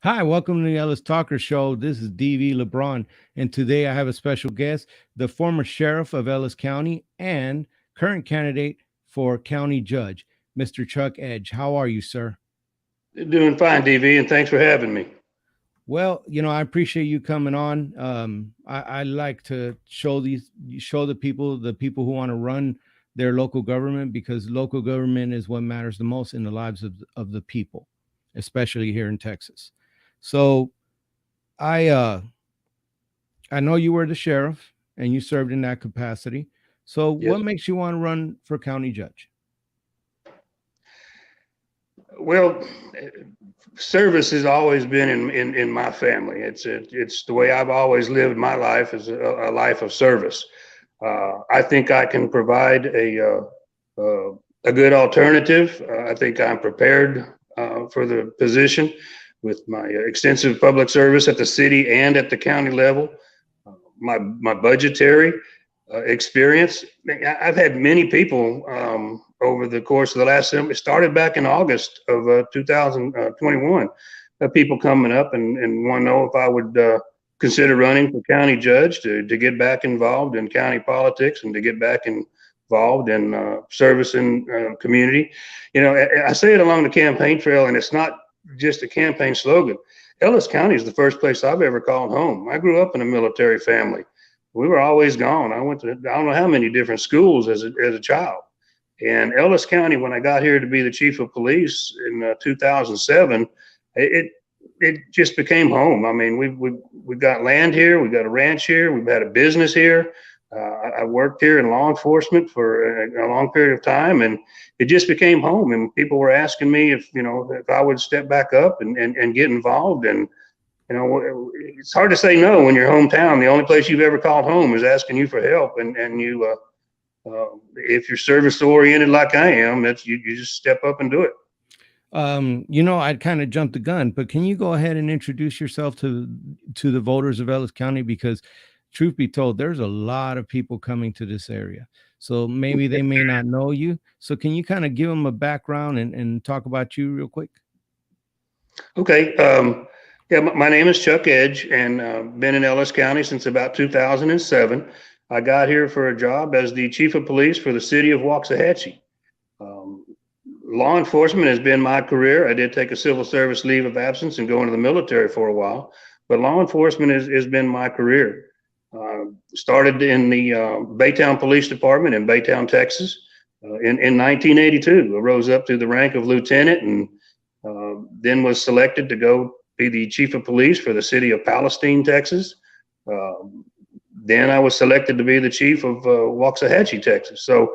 Hi, welcome to the Ellis Talker Show. This is DV LeBron, and today I have a special guest, the former sheriff of Ellis County and current candidate for county judge, Mr. Chuck Edge. How are you, sir? Doing fine, DV, and thanks for having me. Well, I appreciate you coming on. I like to show the people who want to run their local government, because local government is what matters the most in the lives of the people, especially here in Texas. So I uh I know you were the sheriff and you served in that capacity. So Yes. what makes you want to run for county judge? Well, service has always been in my family. It's the way I've always lived my life, is a life of service. I think I can provide a good alternative. I think I'm prepared for the position with my extensive public service at the city and at the county level. My budgetary experience. I've had many people over the course of the last. It started back in August of 2021. People coming up and want to know if I would consider running for county judge to get back involved in county politics and to get back involved in service in community. I say it along the campaign trail, and it's not just a campaign slogan. Ellis County is the first place I've ever called home. I grew up in a military family. We were always gone. I went to, I don't know how many different schools as a child. And Ellis County, when I got here to be the chief of police in 2007, it just became home. I mean, we've got land here, we've got a ranch here, we've had a business here. I worked here in law enforcement for a long period of time, and it just became home. And people were asking me if I would step back up and get involved. And it's hard to say no when your hometown, the only place you've ever called home, is asking you for help. And you, if you're service oriented like I am, you just step up and do it. I'd kind of jumped the gun, but can you go ahead and introduce yourself to the voters of Ellis County? Because truth be told, there's a lot of people coming to this area. So maybe they may not know you. So can you kind of give them a background and talk about you real quick? Okay. Yeah, my name is Chuck Edge, and been in Ellis County since about 2007. I got here for a job as the chief of police for the city of Waxahachie. Law enforcement has been my career. I did take a civil service leave of absence and go into the military for a while, but law enforcement has been my career. Started in the Baytown Police Department in Baytown, Texas, in 1982. I rose up to the rank of lieutenant, and then was selected to go be the chief of police for the city of Palestine, Texas. Then I was selected to be the chief of Waxahachie, Texas. So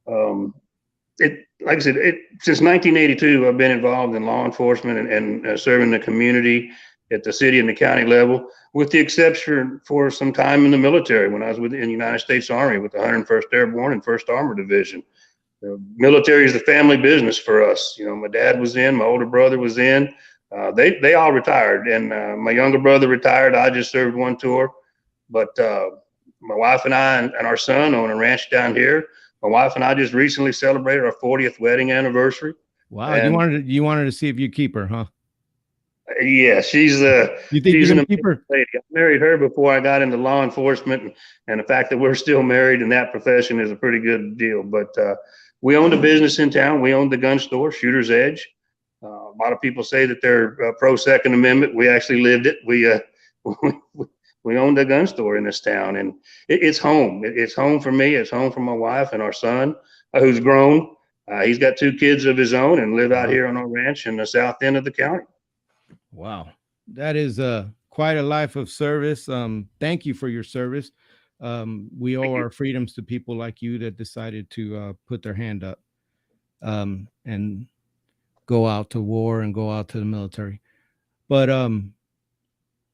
like I said, since 1982, I've been involved in law enforcement and serving the community at the city and the county level, with the exception for some time in the military when I was in the United States Army with the 101st Airborne and 1st Armored Division. The military is the family business for us. My dad was in, my older brother was in. They all retired, and my younger brother retired. I just served one tour, but my wife and I and our son own a ranch down here. My wife and I just recently celebrated our 40th wedding anniversary. Wow, you wanted to see if you keep her, huh? Yeah, she's You think she's you're an gonna keep amazing her? lady. I married her before I got into law enforcement, and the fact that we're still married in that profession is a pretty good deal. But we owned a business in town. We owned the gun store, Shooter's Edge. A lot of people say that they're pro Second Amendment. We actually lived it. We owned a gun store in this town, and it's home. It's home for me. It's home for my wife and our son, who's grown. He's got 2 kids of his own and live out here on our ranch in the south end of the county. Wow, that is quite a life of service. Thank you for your service. We owe our freedoms to people like you that decided to put their hand up and go out to war and go out to the military. But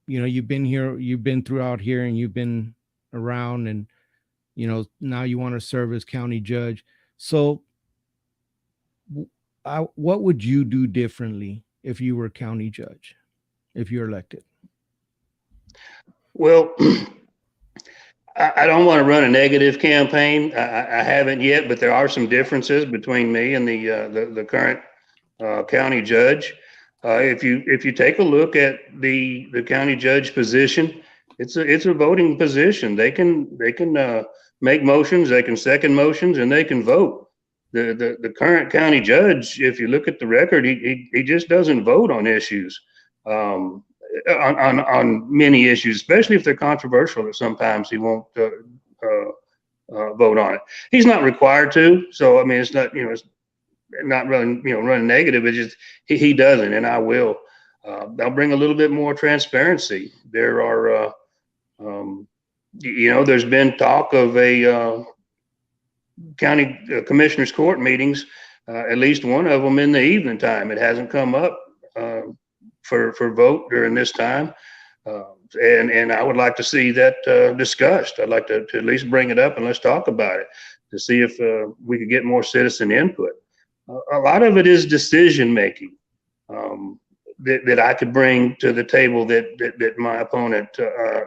you've been here, you've been throughout here, and you've been around, and now you want to serve as county judge. So, what would you do differently if you were county judge, if you're elected? Well, I don't want to run a negative campaign. I haven't yet, but there are some differences between me and the current county judge. If you take a look at the county judge position, it's a voting position. They can make motions, they can second motions, and they can vote. The current county judge, if you look at the record, he just doesn't vote on issues, um, on many issues, especially if they're controversial. That sometimes he won't vote on it. He's not required to, so I mean, it's not, it's not really, running negative. It's just he doesn't, and I will. I'll bring a little bit more transparency. There are, there's been talk of a county commissioners court meetings, at least one of them in the evening time. It hasn't come up for vote during this time. And I would like to see that discussed. I'd like to at least bring it up and let's talk about it to see if we could get more citizen input. A lot of it is decision making, that I could bring to the table that my opponent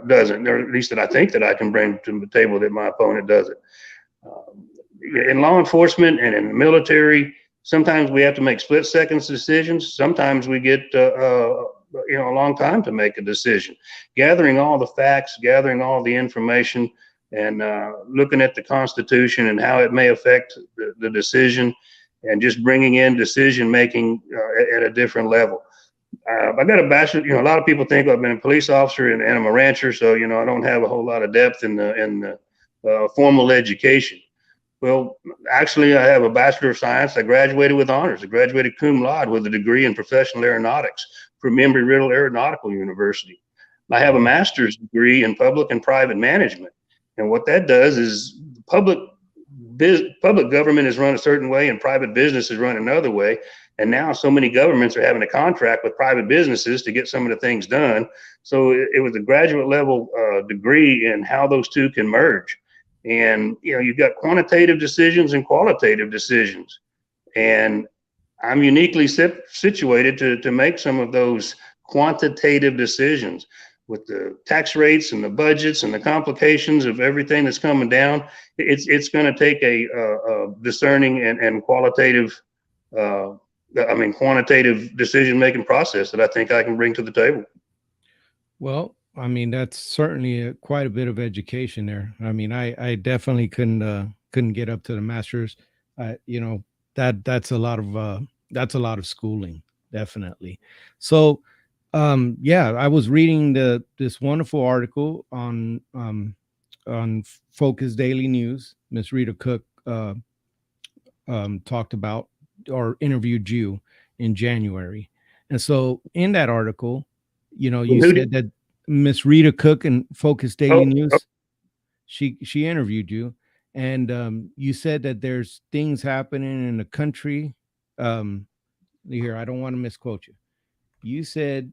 doesn't, or at least that I think that I can bring to the table that my opponent doesn't. In law enforcement and in the military, sometimes we have to make split seconds decisions. Sometimes we get a long time to make a decision. Gathering all the facts, gathering all the information, and looking at the Constitution and how it may affect the decision, and just bringing in decision making at a different level. I got a bachelor. A lot of people think I've been a police officer and I'm a rancher, so I don't have a whole lot of depth in the formal education. Well, actually, I have a Bachelor of Science. I graduated with honors. I graduated cum laude with a degree in professional aeronautics from Embry-Riddle Aeronautical University. I have a master's degree in public and private management. And what that does is public government is run a certain way and private business is run another way. And now so many governments are having a contract with private businesses to get some of the things done. So it was a graduate level degree in how those two can merge. And, you've got quantitative decisions and qualitative decisions. And I'm uniquely situated to make some of those quantitative decisions with the tax rates and the budgets and the complications of everything that's coming down. It's going to take a discerning and quantitative decision-making process that I think I can bring to the table. Well, I mean, that's certainly quite a bit of education there. I mean, I definitely couldn't get up to the master's. That's a lot of schooling, definitely. So, yeah, I was reading this wonderful article on Focus Daily News. Miss Rita Cook talked about or interviewed you in January, and so in that article, you said that Miss Rita Cook and Focus Daily News, she interviewed you, and you said that there's things happening in the country. Here, I don't want to misquote you. You said,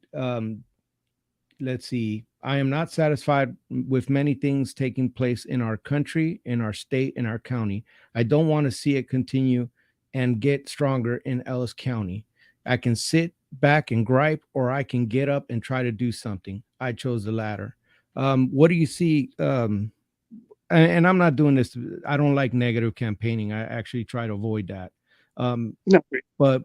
let's see, I am not satisfied with many things taking place in our country, in our state, in our county. I don't want to see it continue and get stronger in Ellis County. I can sit back and gripe, or I can get up and try to do something. I chose the latter. What do you see? And I'm not doing this. I don't like negative campaigning. I actually try to avoid that. No. But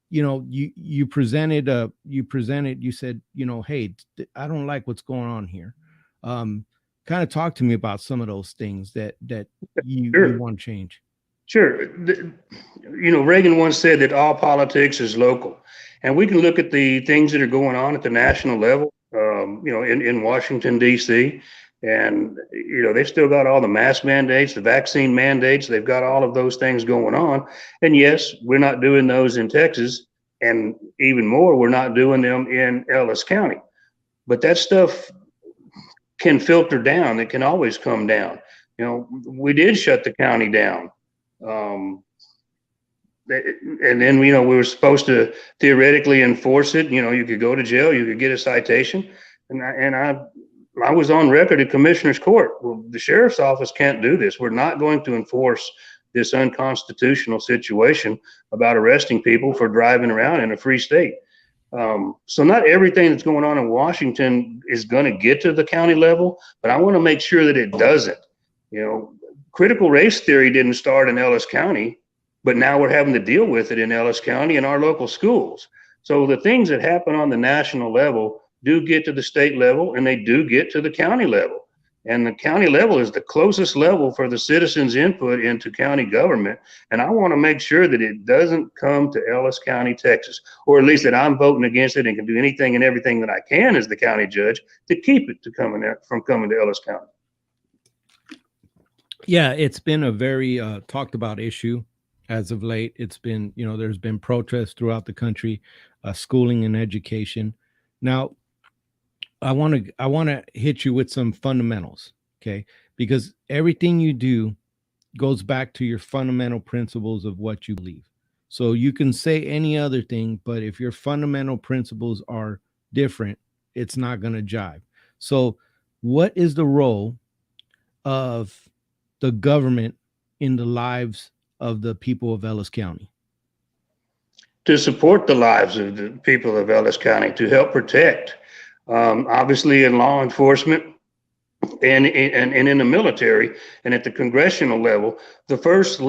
you presented, you said, hey, I don't like what's going on here. Kind of talk to me about some of those things that you want to change. Sure. Reagan once said that all politics is local, and we can look at the things that are going on at the national level, in Washington, D.C., and, they've still got all the mask mandates, the vaccine mandates. They've got all of those things going on. And yes, we're not doing those in Texas. And even more, we're not doing them in Ellis County. But that stuff can filter down. It can always come down. We did shut the county down. And then, we were supposed to theoretically enforce it. You could go to jail, you could get a citation. And I was on record at Commissioner's Court. Well, the sheriff's office can't do this. We're not going to enforce this unconstitutional situation about arresting people for driving around in a free state. So not everything that's going on in Washington is going to get to the county level, but I want to make sure that it doesn't. Critical race theory didn't start in Ellis County, but now we're having to deal with it in Ellis County in our local schools. So the things that happen on the national level do get to the state level, and they do get to the county level. And the county level is the closest level for the citizens' input into county government. And I want to make sure that it doesn't come to Ellis County, Texas, or at least that I'm voting against it and can do anything and everything that I can as the county judge to keep it from coming to Ellis County. Yeah, it's been a very talked about issue as of late. It's been, there's been protests throughout the country, schooling and education. Now, I want to hit you with some fundamentals, okay? Because everything you do goes back to your fundamental principles of what you believe. So you can say any other thing, but if your fundamental principles are different, it's not going to jive. So, what is the role of the government in the lives of the people of Ellis County? To support the lives of the people of Ellis County, to help protect, obviously in law enforcement and in the military and at the congressional level, the first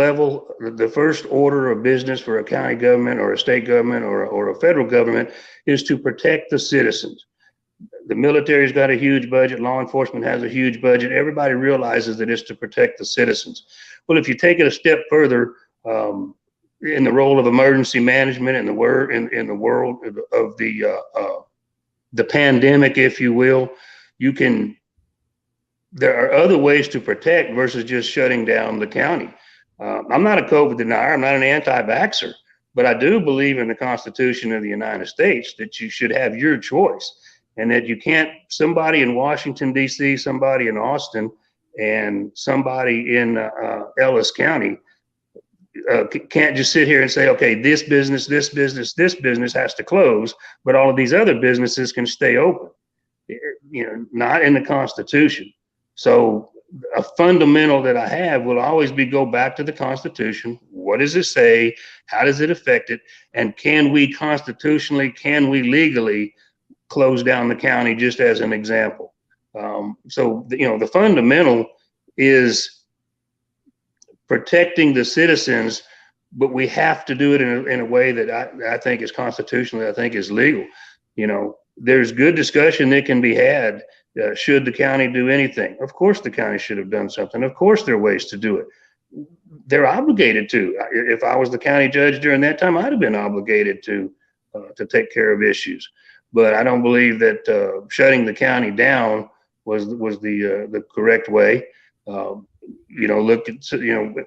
order of business for a county government or a state government or a federal government is to protect the citizens. The military's got a huge budget. Law enforcement has a huge budget. Everybody realizes that it's to protect the citizens. Well, if you take it a step further, in the role of emergency management in the world of the pandemic, if you will, there are other ways to protect versus just shutting down the county. I'm not a COVID denier. I'm not an anti-vaxxer, but I do believe in the Constitution of the United States that you should have your choice, and that you can't, somebody in Washington, D.C., somebody in Austin, and somebody in Ellis County can't just sit here and say, okay, this business has to close, but all of these other businesses can stay open. Not in the Constitution. So a fundamental that I have will always be go back to the Constitution. What does it say? How does it affect it? And can we legally close down the county, just as an example? So the fundamental is protecting the citizens, but we have to do it in a way that I think is constitutionally, I think is legal. There's good discussion that can be had. Should the county do anything? Of course, the county should have done something. Of course, there are ways to do it. They're obligated to. If I was the county judge during that time, I'd have been obligated to take care of issues. But I don't believe that shutting the county down was the correct way.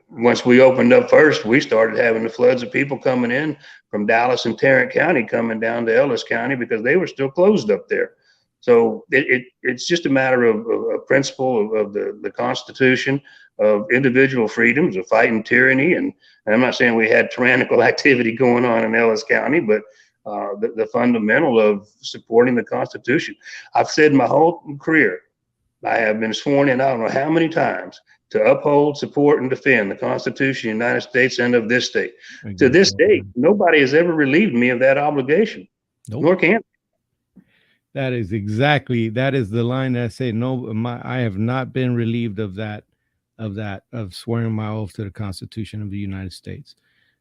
Once we opened up first, we started having the floods of people coming in from Dallas and Tarrant County coming down to Ellis County because they were still closed up there. So it's just a matter of a principle of the Constitution, of individual freedoms, of fighting tyranny. And I'm not saying we had tyrannical activity going on in Ellis County, but the fundamental of supporting the Constitution. I've said my whole career, I have been sworn in, I don't know how many times, to uphold, support, and defend the Constitution of the United States and of this state. To this day, nobody has ever relieved me of that obligation. Nope. Nor can. That is the line that I say, no, I have not been relieved of swearing my oath to the Constitution of the United States.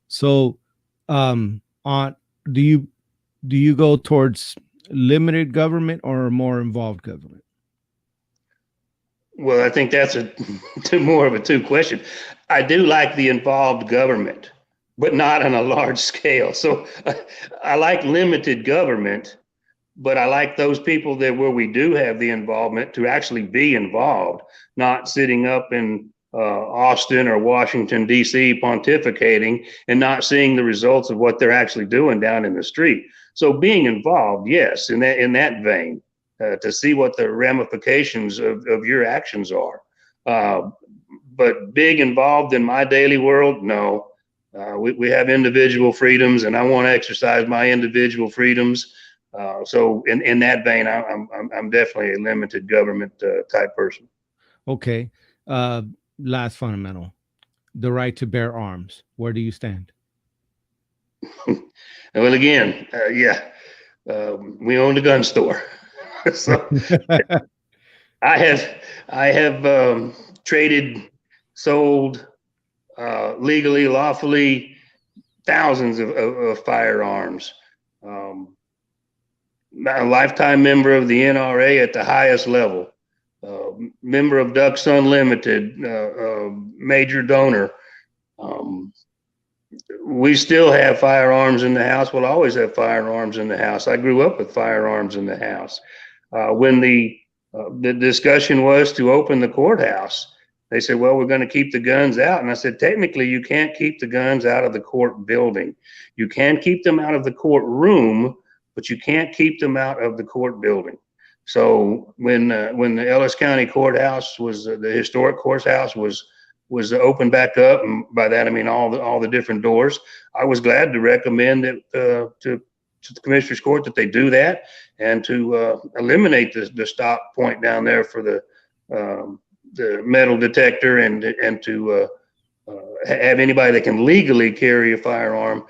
So, do you go towards limited government or more involved government? Well, I think that's more of a two question. I do like the involved government, but not on a large scale. So I like limited government, but I like those people where we do have the involvement to actually be involved, not sitting up in Austin or Washington, D.C. pontificating and not seeing the results of what they're actually doing down in the street. So being involved, yes, in that vein. To see what the ramifications of your actions are. But being involved in my daily world, no. We have individual freedoms, and I want to exercise my individual freedoms. So in that vein, I'm definitely a limited government type person. Okay. Last fundamental, the right to bear arms. Where do you stand? Well, again, we own a gun store. So I have traded, sold legally, lawfully, thousands of firearms. Um, a lifetime member of the NRA at the highest level, member of Ducks Unlimited, major donor. Um, we still have firearms in the house. We'll always have firearms in the house. I grew up with firearms in the house. When the discussion was to open the courthouse, they said, well, we're going to keep the guns out. And I said, technically, you can't keep the guns out of the court building. You can keep them out of the courtroom, but you can't keep them out of the court building. So when the Ellis County courthouse was the historic courthouse was opened back up, and by that I mean all the different doors, I was glad to recommend that to the Commissioner's Court that they do that, and to eliminate the stop point down there for the metal detector, and to have anybody that can legally carry a firearm,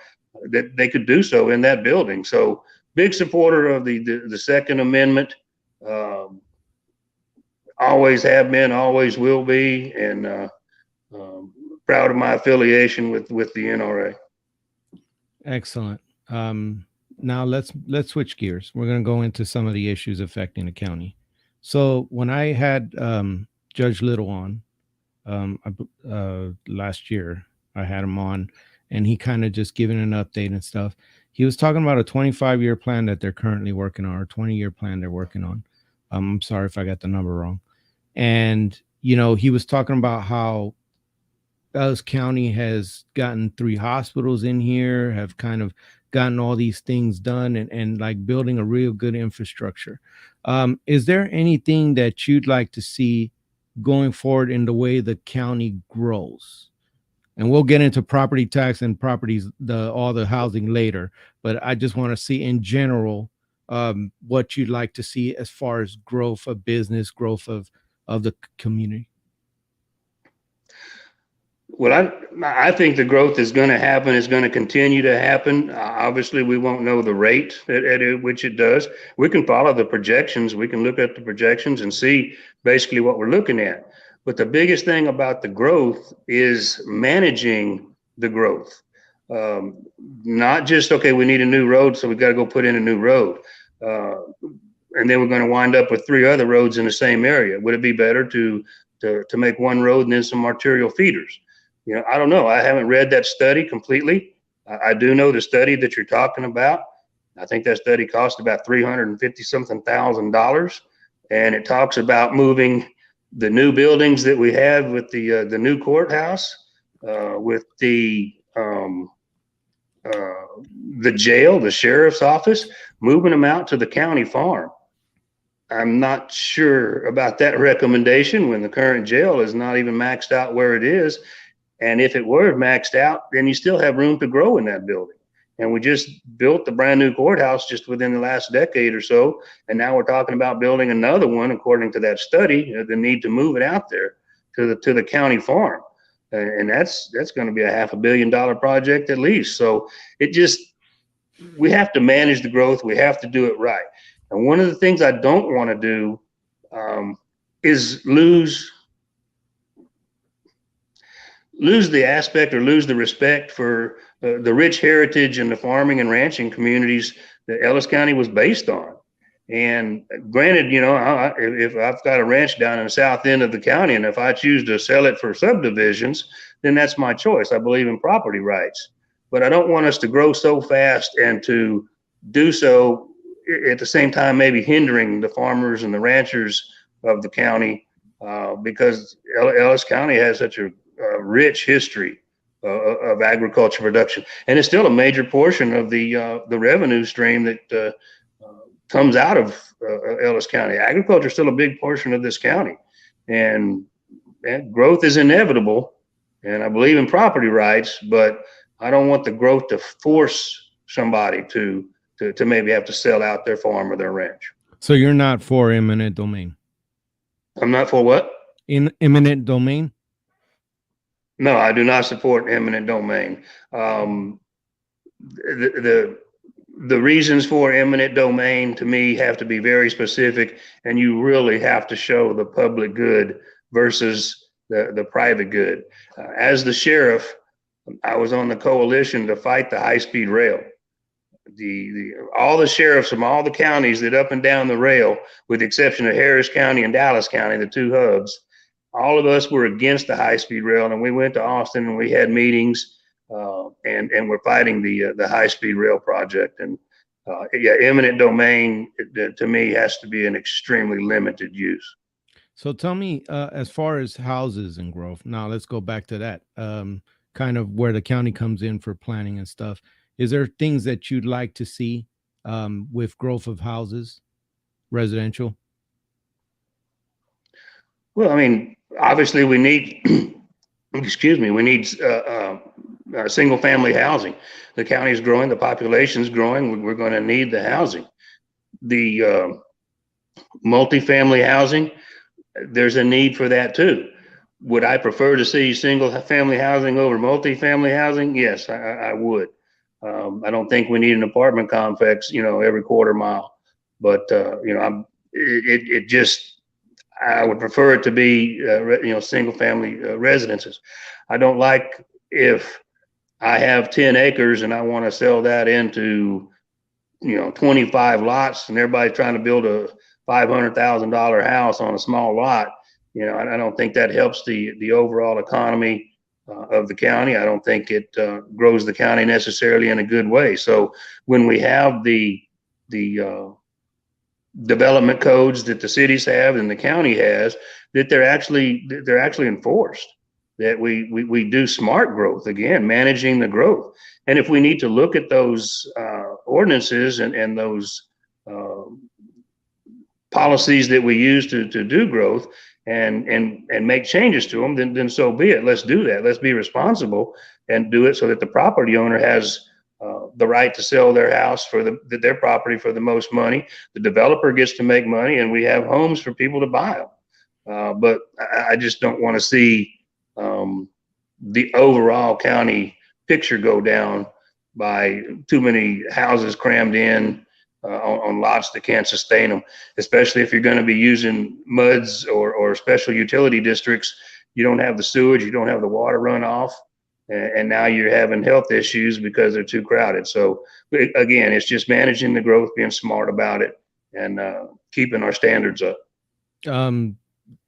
that they could do so in that building. So big supporter of the Second Amendment. Always have been, always will be, and proud of my affiliation with the NRA. Excellent. Now let's switch gears. We're going to go into some of the issues affecting the county. So when I had Judge Little on last year, I had him on, and he kind of just giving an update and stuff. He was talking about a 25-year plan that they're currently working on, or 20-year plan they're working on. I'm sorry if I got the number wrong. And, you know, he was talking about how Ellis County has gotten 3 hospitals in here, have kind of gotten all these things done, and like building a real good infrastructure. Is there anything that you'd like to see going forward in the way the county grows? And we'll get into property tax and properties, all the housing later, but I just want to see in general what you'd like to see as far as growth of business, growth of the community. Well, I think the growth is going to happen, is going to continue to happen. Obviously, we won't know the rate at which it does. We can follow the projections. We can look at the projections and see basically what we're looking at. But the biggest thing about the growth is managing the growth. Not just, okay, we need a new road, so we got to go put in a new road. And then we're going to wind up with 3 other roads in the same area. Would it be better to make one road and then some arterial feeders? You know, I don't know. I haven't read that study completely. I do know the study that you're talking about. I think that study cost about $350-something thousand, and it talks about moving the new buildings that we have with the new courthouse, with the jail, the sheriff's office, moving them out to the county farm. I'm not sure about that recommendation when the current jail is not even maxed out where it is. And if it were maxed out, then you still have room to grow in that building. And we just built the brand new courthouse just within the last decade or so. And now we're talking about building another one, according to that study, the need to move it out there to the county farm. And that's going to be a $500 million project at least. So we have to manage the growth. We have to do it right. And one of the things I don't want to do is lose the aspect or lose the respect for the rich heritage and the farming and ranching communities that Ellis County was based on. And granted, you know, if I've got a ranch down in the south end of the county, and if I choose to sell it for subdivisions, then that's my choice. I believe in property rights, but I don't want us to grow so fast and to do so at the same time maybe hindering the farmers and the ranchers of the county, because Ellis County has such a rich history of agriculture production, and it's still a major portion of the revenue stream that comes out of Ellis County. Agriculture is still a big portion of this county, and growth is inevitable. And I believe in property rights, but I don't want the growth to force somebody to maybe have to sell out their farm or their ranch. So you're not for eminent domain? I'm not for what? In eminent domain? No, I do not support eminent domain. The reasons for eminent domain to me have to be very specific, and you really have to show the public good versus the private good. As the sheriff, I was on the coalition to fight the high-speed rail. the all the sheriffs from all the counties that up and down the rail, with the exception of Harris County and Dallas County, the two hubs, all of us were against the high speed rail, and we went to Austin and we had meetings, and we're fighting the high speed rail project. And yeah, eminent domain to me has to be an extremely limited use. So tell me, as far as houses and growth, now let's go back to that, kind of where the county comes in for planning and stuff. Is there things that you'd like to see with growth of houses, residential? Well, I mean, obviously we need, excuse me, we need single family housing. The county is growing, the population is growing. We're going to need the housing. The multifamily housing, there's a need for that too. Would I prefer to see single family housing over multifamily housing? Yes, I would. I don't think we need an apartment complex, every quarter mile, but it just, I would prefer it to be, single family residences. I don't like if I have 10 acres and I want to sell that into, 25 lots, and everybody's trying to build a $500,000 house on a small lot. I don't think that helps the overall economy of the county. I don't think it grows the county necessarily in a good way. So when we have the development codes that the cities have and the county has, that they're actually enforced, that we do smart growth, again, managing the growth. And if we need to look at those ordinances and those policies that we use to do growth and make changes to them, then so be it. Let's do that. Let's be responsible and do it so that the property owner has the right to sell their house for their property for the most money. The developer gets to make money, and we have homes for people to buy them. But I just don't want to see the overall county picture go down by too many houses crammed in on lots that can't sustain them, especially if you're going to be using MUDs or special utility districts. You don't have the sewage, you don't have the water runoff, and now you're having health issues because they're too crowded. So again, it's just managing the growth, being smart about it, and keeping our standards up.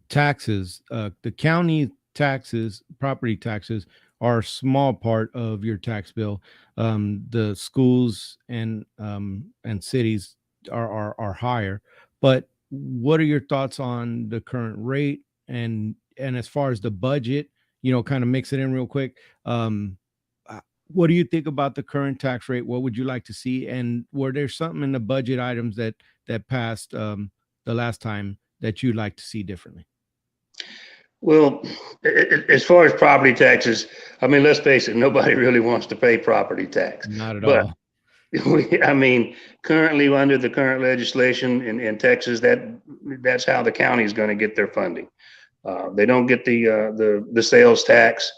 Taxes, the county taxes, property taxes are a small part of your tax bill. The schools and cities are higher. But what are your thoughts on the current rate and as far as the budget? Kind of mix it in real quick. What do you think about the current tax rate? What would you like to see? And were there something in the budget items that passed the last time that you'd like to see differently? Well, as far as property taxes, I mean, let's face it, nobody really wants to pay property tax. Not at But all. I mean, currently under the current legislation in Texas, that's how the county is going to get their funding. They don't get the sales tax.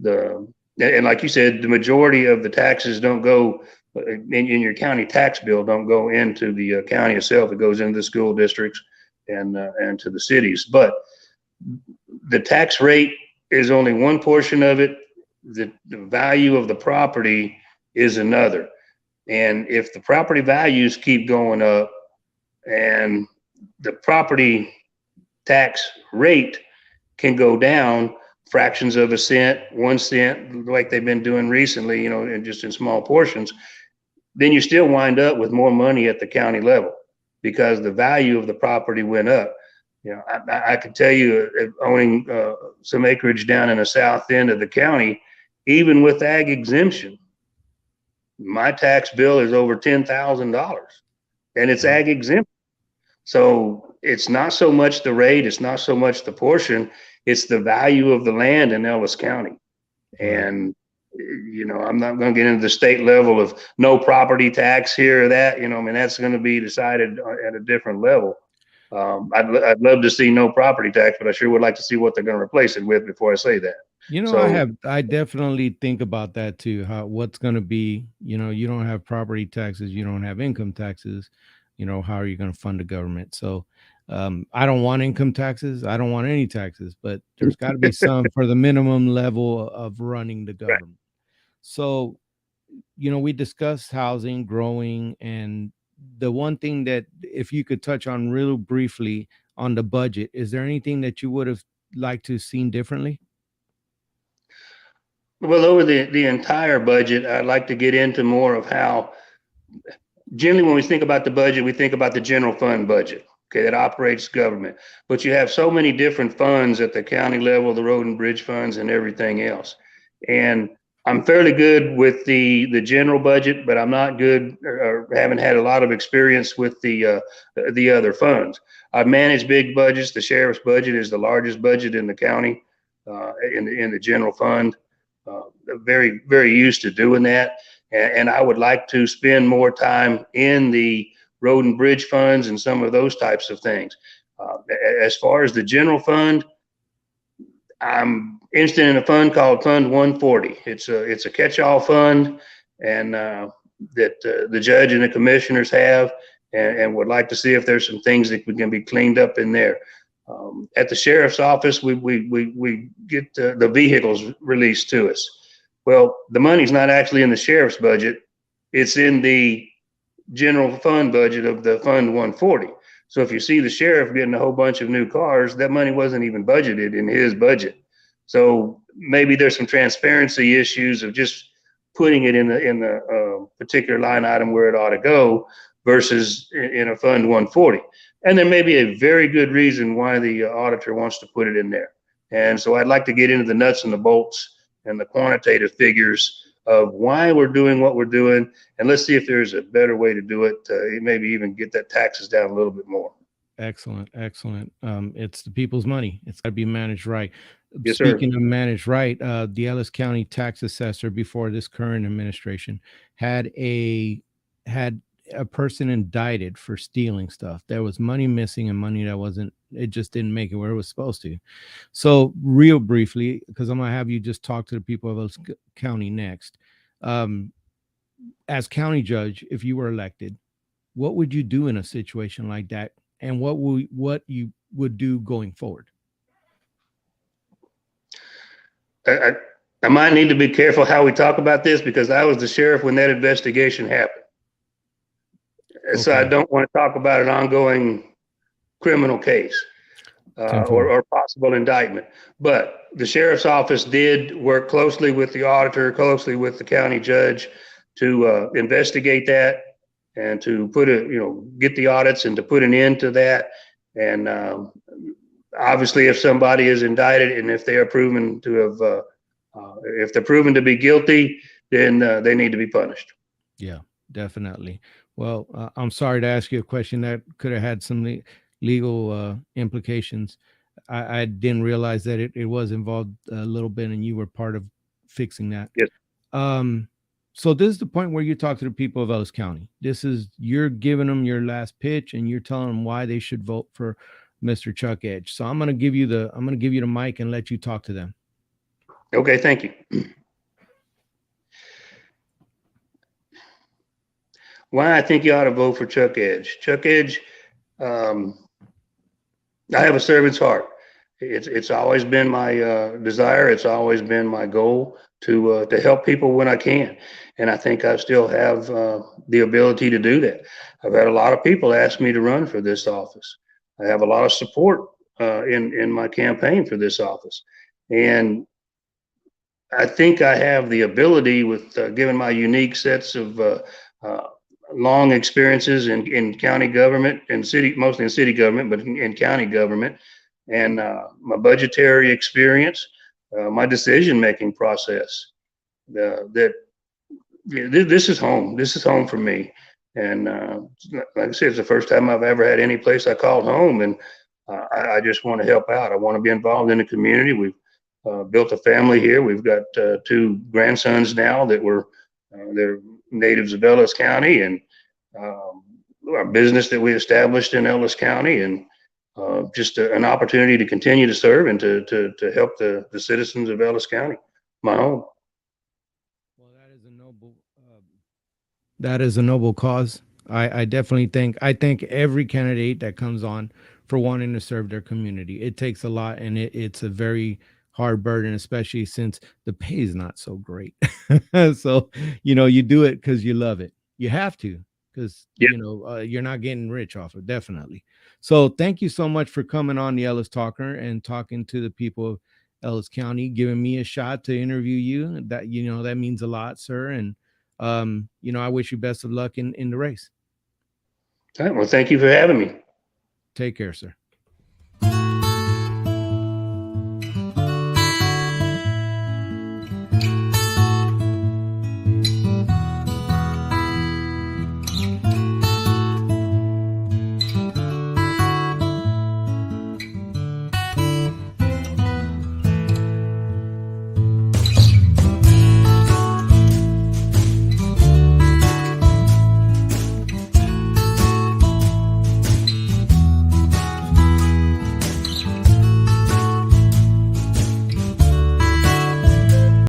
And like you said, the majority of the taxes don't go in your county tax bill, don't go into the county itself. It goes into the school districts and to the cities. But the tax rate is only one portion of it. The value of the property is another. And if the property values keep going up and the property tax rate can go down fractions of a cent, 1 cent, like they've been doing recently, and just in small portions, then you still wind up with more money at the county level because the value of the property went up. I can tell you, owning some acreage down in the south end of the county, even with ag exemption, my tax bill is over $10,000, and it's ag exempt. So it's not so much the rate, it's not so much the portion, it's the value of the land in Ellis County. And I'm not going to get into the state level of no property tax here or that. I mean, that's going to be decided at a different level. I'd love to see no property tax, but I sure would like to see what they're going to replace it with before I say that. So I definitely think about that too. What's going to be, you don't have property taxes, you don't have income taxes, how are you going to fund the government? So, I don't want income taxes. I don't want any taxes, but there's got to be some for the minimum level of running the right. government. So we discussed housing, growing, and the one thing that, if you could touch on real briefly on the budget, is there anything that you would have liked to seen differently? Well, over the entire budget, I'd like to get into more of how, generally, when we think about the budget, we think about the general fund budget, okay, that operates government. But you have so many different funds at the county level, the road and bridge funds and everything else. And I'm fairly good with the general budget, but I'm not good, or haven't had a lot of experience with the other funds. I've managed big budgets. The sheriff's budget is the largest budget in the county, in the general fund. Very, very used to doing that. And I would like to spend more time in the road and bridge funds and some of those types of things. As far as the general fund, I'm interested in a fund called Fund 140. It's a catch-all fund, and that the judge and the commissioners have, and would like to see if there's some things that can be cleaned up in there. At the sheriff's office, we get the vehicles released to us. Well, the money's not actually in the sheriff's budget. It's in the general fund budget of the Fund 140. So if you see the sheriff getting a whole bunch of new cars, that money wasn't even budgeted in his budget. So maybe there's some transparency issues of just putting it in the particular line item where it ought to go versus in a Fund 140. And there may be a very good reason why the auditor wants to put it in there. And so I'd like to get into the nuts and the bolts and the quantitative figures of why we're doing what we're doing. And let's see if there's a better way to do it. Maybe even get that taxes down a little bit more. Excellent, excellent. It's the people's money. It's got to be managed right. Yes, sir. Speaking of managed right, the Ellis County tax assessor before this current administration had a person indicted for stealing stuff. There was money missing and money that wasn't. It just didn't make it where it was supposed to. So, real briefly, because I'm gonna have you just talk to the people of Ellis County next. Um, as county judge, if you were elected, what would you do in a situation like that, and what you would do going forward? I, I might need to be careful how we talk about this because I was the sheriff when that investigation happened. So I Okay. don't want to talk about an ongoing criminal case or possible indictment. But the sheriff's office did work closely with the auditor, closely with the county judge to investigate that and to get the audits and to put an end to that. And obviously, if somebody is indicted and if they are proven to have, if they're proven to be guilty, then they need to be punished. Yeah, definitely. Well, I'm sorry to ask you a question that could have had some legal implications. I didn't realize that it was involved a little bit, and you were part of fixing that. Yes. Um, so this is the point where you talk to the people of Ellis County. This is, you're giving them your last pitch, and you're telling them why they should vote for Mr. Chuck Edge. So I'm gonna give you the mic and let you talk to them. Okay, thank you. Why I think you ought to vote for Chuck Edge. Chuck Edge, I have a servant's heart. It's always been my desire. It's always been my goal to help people when I can, and I think I still have the ability to do that. I've had a lot of people ask me to run for this office. I have a lot of support in my campaign for this office, and I think I have the ability, with given my unique sets of long experiences in county government and city, mostly in city government, but in county government, and my budgetary experience, my decision-making process. That this is home. This is home for me. And like I said, it's the first time I've ever had any place I called home, and I just want to help out. I want to be involved in the community. We've built a family here. We've got two grandsons now that were they're natives of Ellis County, and our business that we established in Ellis County, and just an opportunity to continue to serve and to help the citizens of Ellis County, my home. Well, that is a noble cause. I definitely think, I thank every candidate that comes on for wanting to serve their community. It takes a lot, and it's a very hard burden, especially since the pay is not so great. So, you do it because you love it. You have to, because, Yeah. you're not getting rich off it, definitely. So, thank you so much for coming on the Ellis Talker and talking to the people of Ellis County, giving me a shot to interview you. That means a lot, sir. And, I wish you best of luck in the race. All right. Well, thank you for having me. Take care, sir.